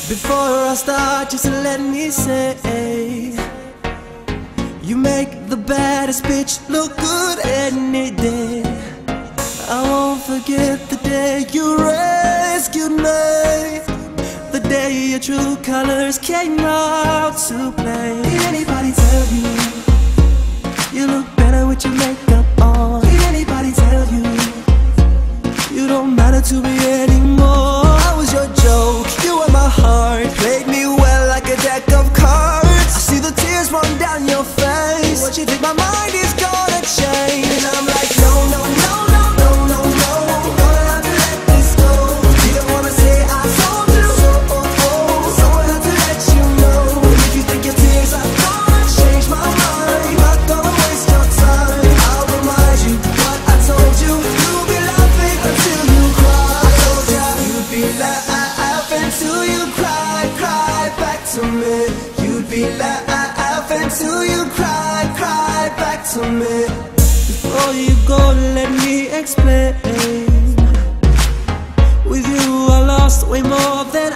Before I start, just let me say, you make the baddest bitch look good any day. I won't forget the day you rescued me, the day your true colors came out to play. Did anybody tell you you look better with your makeup on? Did anybody tell you you don't matter to me anymore? I was your joke, you were my heart, played me well like a deck of cards. I see the tears run down your face. What you think my mind is gonna change? And I'm like, no, no, no, no, no, no, no, I'm gonna have to let this go. You don't wanna say I told you so, so I have to let you know. If you think your tears are gonna change my mind, I'm not gonna waste your time. I'll remind you what I told you. You'll be laughing until you cry. I told you you'd be laughing until you cry, cry back to me. You'd be laughing until you cry, cry back to me. Before you go, let me explain. With you I lost way more than